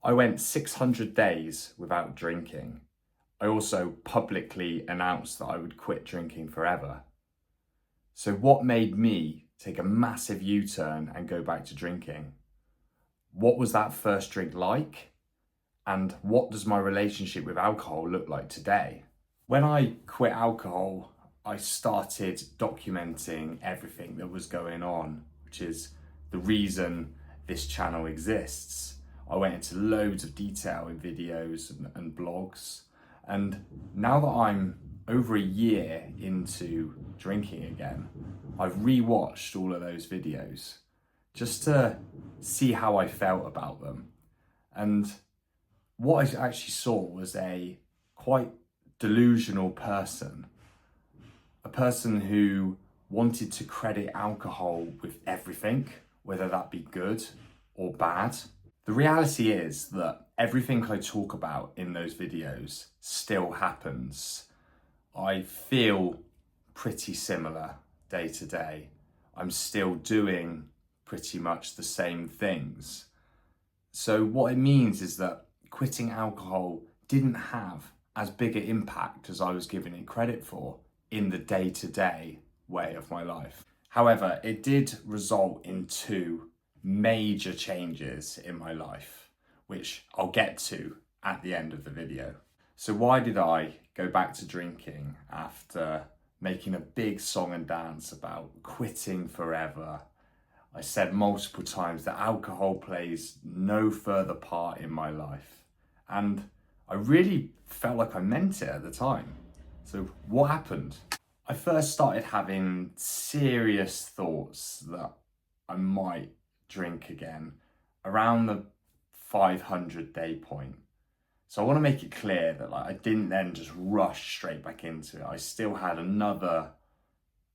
I went 600 days without drinking. I also publicly announced that I would quit drinking forever. So what made me take a massive U-turn and go back to drinking? What was that first drink like? And what does my relationship with alcohol look like today? When I quit alcohol, I started documenting everything that was going on, which is the reason this channel exists. I went into loads of detail in videos and blogs. And now that I'm over a year into drinking again, I've rewatched all of those videos just to see how I felt about them. And what I actually saw was a quite delusional person, a person who wanted to credit alcohol with everything, whether that be good or bad. The reality is that everything I talk about in those videos still happens. I feel pretty similar day to day. I'm still doing pretty much the same things. So what it means is that quitting alcohol didn't have as big an impact as I was giving it credit for in the day-to-day way of my life. However, it did result in two major changes in my life, which I'll get to at the end of the video. So why did I go back to drinking after making a big song and dance about quitting forever? I said multiple times that alcohol plays no further part in my life. And I really felt like I meant it at the time. So what happened? I first started having serious thoughts that I might drink again around the 500-day point. So I want to make it clear that I didn't then just rush straight back into it. I still had another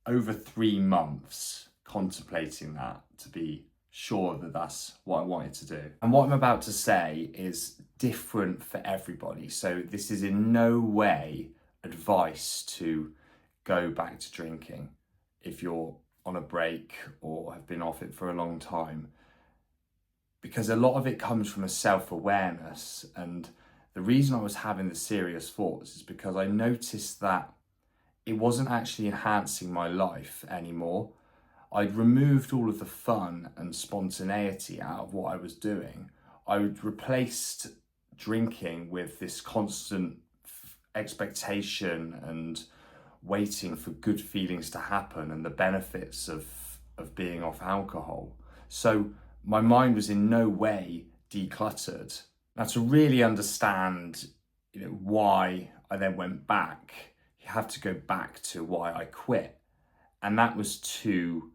over 3 months contemplating that to be sure that that's what I wanted to do. And what I'm about to say is different for everybody. So this is in no way advice to go back to drinking if you're on a break or have been off it for a long time, because a lot of it comes from a self-awareness. And the reason I was having the serious thoughts is because I noticed that it wasn't actually enhancing my life anymore. I'd removed all of the fun and spontaneity out of what I was doing. I'd replaced drinking with this constant expectation and waiting for good feelings to happen and the benefits of being off alcohol. So my mind was in no way decluttered. Now, to really understand, why I then went back, you have to go back to why I quit. And that was to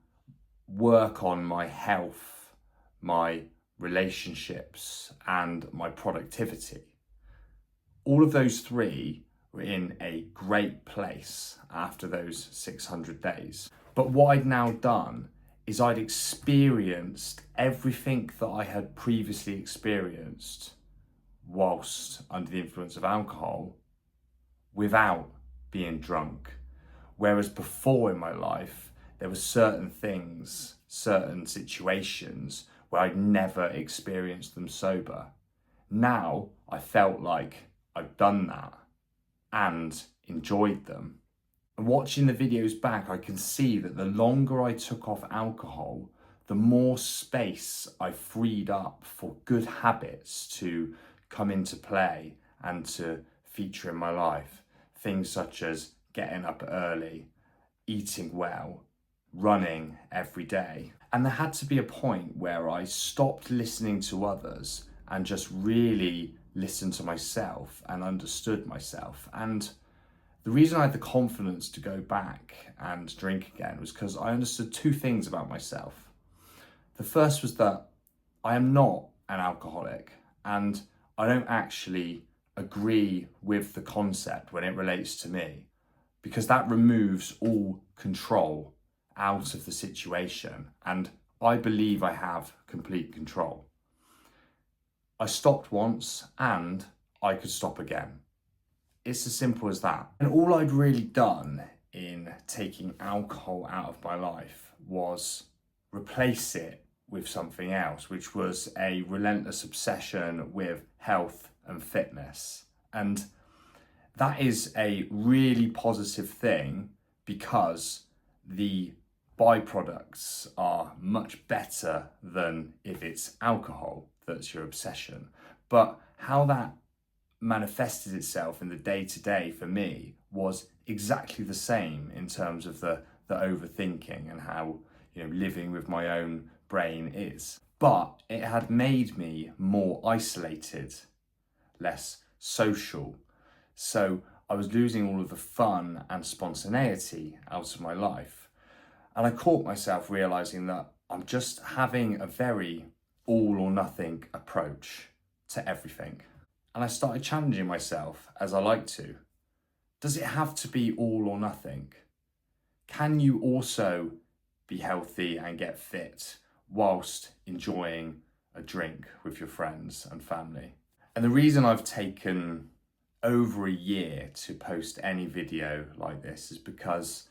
work on my health, my relationships, and my productivity. All of those three were in a great place after those 600 days. But what I'd now done is I'd experienced everything that I had previously experienced whilst under the influence of alcohol without being drunk. Whereas before in my life, there were certain things, certain situations where I'd never experienced them sober. Now I felt like I've done that and enjoyed them. And watching the videos back, I can see that the longer I took off alcohol, the more space I freed up for good habits to come into play and to feature in my life. Things such as getting up early, eating well, running every day. And there had to be a point where I stopped listening to others and just really listened to myself and understood myself. And the reason I had the confidence to go back and drink again was because I understood two things about myself. The first was that I am not an alcoholic, and I don't actually agree with the concept when it relates to me, because that removes all control out of the situation, and I believe I have complete control. I stopped once and I could stop again. It's as simple as that. And all I'd really done in taking alcohol out of my life was replace it with something else, which was a relentless obsession with health and fitness. And that is a really positive thing because the byproducts are much better than if it's alcohol that's your obsession. But how that manifested itself in the day-to-day for me was exactly the same in terms of the overthinking and how, you know, living with my own brain is. But it had made me more isolated, less social. So I was losing all of the fun and spontaneity out of my life. And I caught myself realizing that I'm just having a very all or nothing approach to everything. And I started challenging myself, as I like to. Does it have to be all or nothing? Can you also be healthy and get fit whilst enjoying a drink with your friends and family? And the reason I've taken over a year to post any video like this is because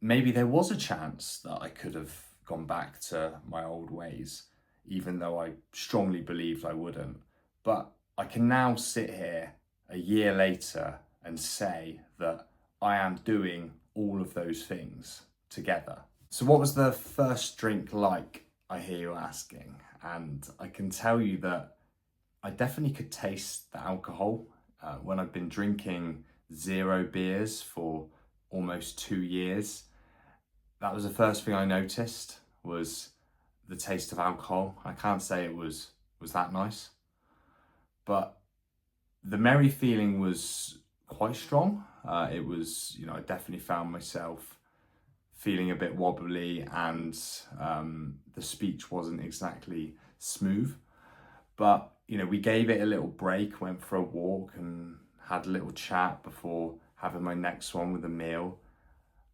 maybe there was a chance that I could have gone back to my old ways, even though I strongly believed I wouldn't. But I can now sit here a year later and say that I am doing all of those things together. So what was the first drink like, I hear you asking? And I can tell you that I definitely could taste the alcohol. When I've been drinking 0 beers for almost 2 years, that was the first thing I noticed, was the taste of alcohol. I can't say it was that nice, but the merry feeling was quite strong. It was, you know, I definitely found myself feeling a bit wobbly, and the speech wasn't exactly smooth. But, you know, we gave it a little break, went for a walk and had a little chat before having my next one with a meal.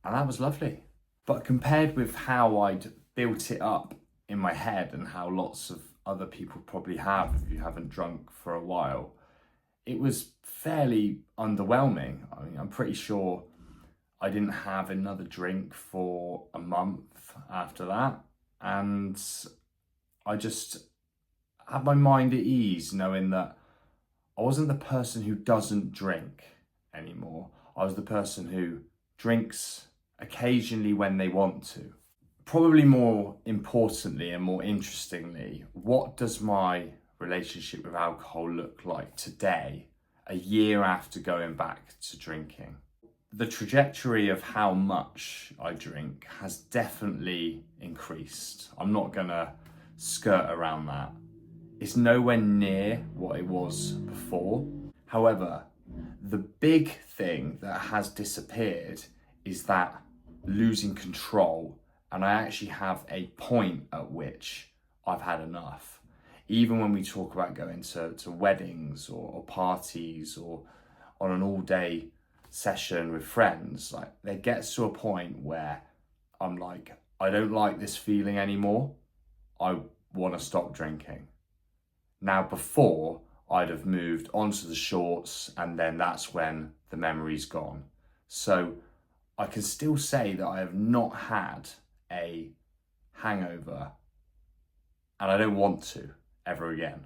And that was lovely. But compared with how I'd built it up in my head and how lots of other people probably have if you haven't drunk for a while, it was fairly underwhelming. I mean, I'm pretty sure I didn't have another drink for a month after that. And I just had my mind at ease knowing that I wasn't the person who doesn't drink anymore. I was the person who drinks occasionally when they want to. Probably more importantly and more interestingly, what does my relationship with alcohol look like today, a year after going back to drinking? The trajectory of how much I drink has definitely increased. I'm not gonna skirt around that. It's nowhere near what it was before. However, the big thing that has disappeared is that losing control, and I actually have a point at which I've had enough. Even when we talk about going to weddings or parties or on an all-day session with friends, like, there gets to a point where I'm like, I don't like this feeling anymore. I want to stop drinking. Now, before, I'd have moved onto the shorts, and then that's when the memory's gone. So I can still say that I have not had a hangover, and I don't want to ever again.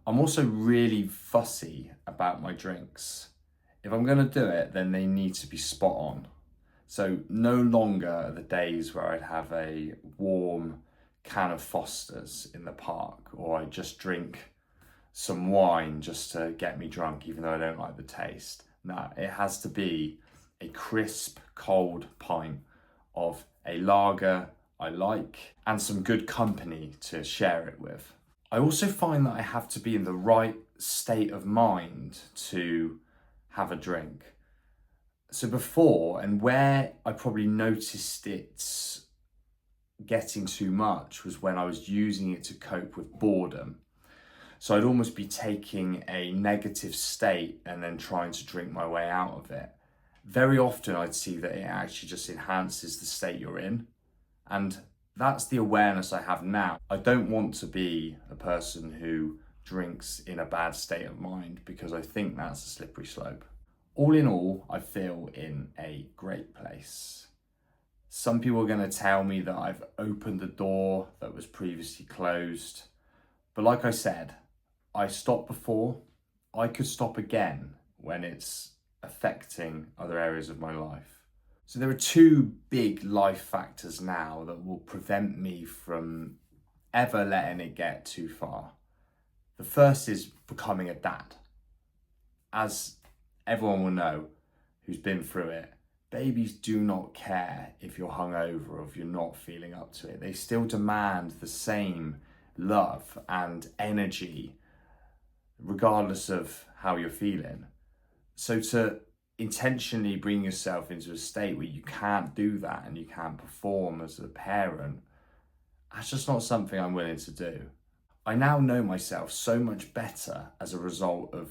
I'm also really fussy about my drinks. If I'm gonna do it, then they need to be spot on. So no longer are the days where I'd have a warm can of Foster's in the park, or I just drink some wine just to get me drunk, even though I don't like the taste. No, it has to be a crisp, cold pint of a lager I like and some good company to share it with. I also find that I have to be in the right state of mind to have a drink. So before, and where I probably noticed it getting too much, was when I was using it to cope with boredom. So I'd almost be taking a negative state and then trying to drink my way out of it. Very often I'd see that it actually just enhances the state you're in. And that's the awareness I have now. I don't want to be a person who drinks in a bad state of mind, because I think that's a slippery slope. All in all, I feel in a great place. Some people are going to tell me that I've opened the door that was previously closed. But like I said, I stopped before. I could stop again when it's affecting other areas of my life. So there are two big life factors now that will prevent me from ever letting it get too far. The first is becoming a dad. As everyone will know who's been through it, babies do not care if you're hungover or if you're not feeling up to it. They still demand the same love and energy regardless of how you're feeling. So to intentionally bring yourself into a state where you can't do that and you can't perform as a parent, that's just not something I'm willing to do. I now know myself so much better as a result of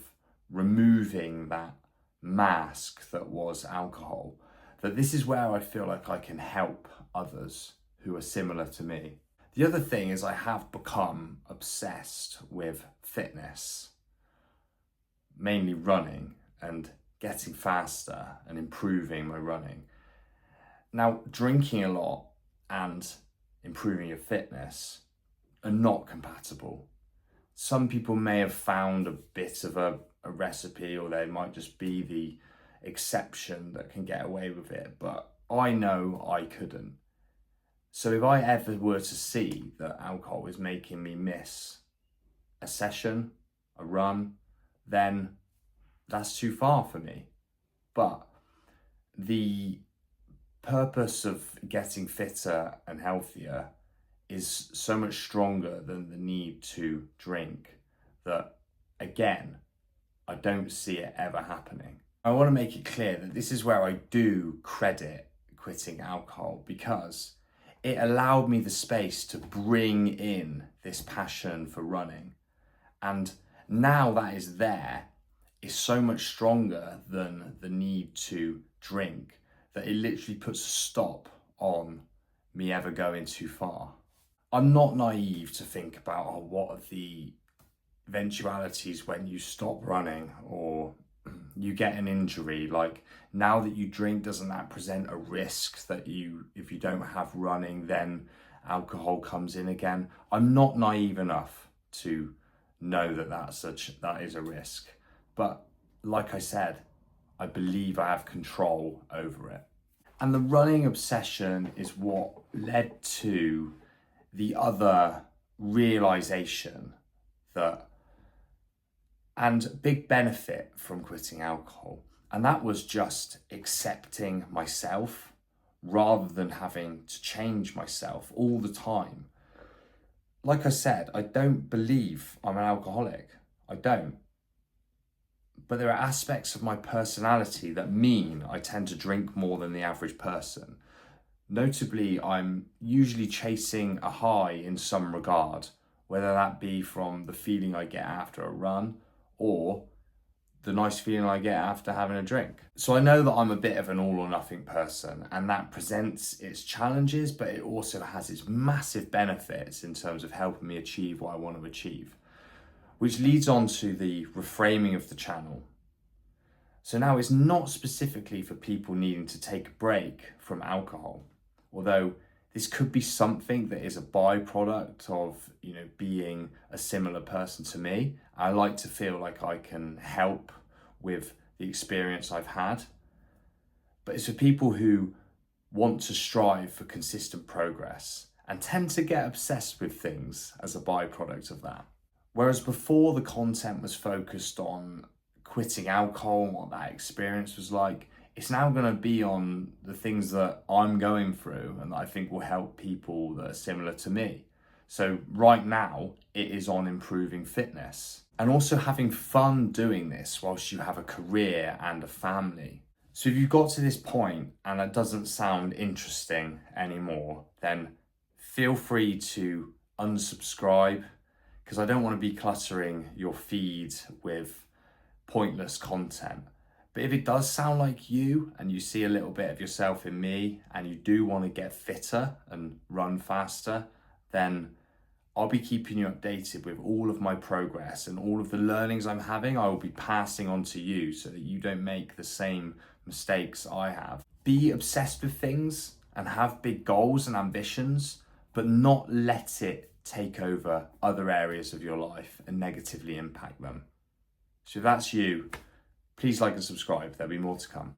removing that mask that was alcohol, that this is where I feel like I can help others who are similar to me. The other thing is I have become obsessed with fitness, mainly running and getting faster and improving my running. Now, drinking a lot and improving your fitness are not compatible. Some people may have found a bit of a recipe, or they might just be the exception that can get away with it, but I know I couldn't. So if I ever were to see that alcohol is making me miss a session, a run, then that's too far for me. But the purpose of getting fitter and healthier is so much stronger than the need to drink that, again, I don't see it ever happening. I want to make it clear that this is where I do credit quitting alcohol, because it allowed me the space to bring in this passion for running. And now that is there, is so much stronger than the need to drink, that it literally puts a stop on me ever going too far. I'm not naive to think about what are the eventualities when you stop running or you get an injury. Like, now that you drink, doesn't that present a risk that if you don't have running, then alcohol comes in again? I'm not naive enough to know that that is a risk. But like I said, I believe I have control over it. And the running obsession is what led to the other realization that, and big benefit from quitting alcohol, and that was just accepting myself rather than having to change myself all the time. Like I said, I don't believe I'm an alcoholic. I don't. But there are aspects of my personality that mean I tend to drink more than the average person. Notably, I'm usually chasing a high in some regard, whether that be from the feeling I get after a run or the nice feeling I get after having a drink. So I know that I'm a bit of an all or nothing person, and that presents its challenges, but it also has its massive benefits in terms of helping me achieve what I want to achieve. Which leads on to the reframing of the channel. So now it's not specifically for people needing to take a break from alcohol, although this could be something that is a byproduct of, being a similar person to me. I like to feel like I can help with the experience I've had. But it's for people who want to strive for consistent progress and tend to get obsessed with things as a byproduct of that. Whereas before, the content was focused on quitting alcohol and what that experience was like, it's now going to be on the things that I'm going through and that I think will help people that are similar to me. So right now, it is on improving fitness and also having fun doing this whilst you have a career and a family. So if you've got to this point and that doesn't sound interesting anymore, then feel free to unsubscribe, because I don't want to be cluttering your feed with pointless content. But if it does sound like you and you see a little bit of yourself in me and you do want to get fitter and run faster, then I'll be keeping you updated with all of my progress, and all of the learnings I'm having I will be passing on to you so that you don't make the same mistakes I have. Be obsessed with things and have big goals and ambitions, but not let it take over other areas of your life and negatively impact them. So if that's you, please like and subscribe. There'll be more to come.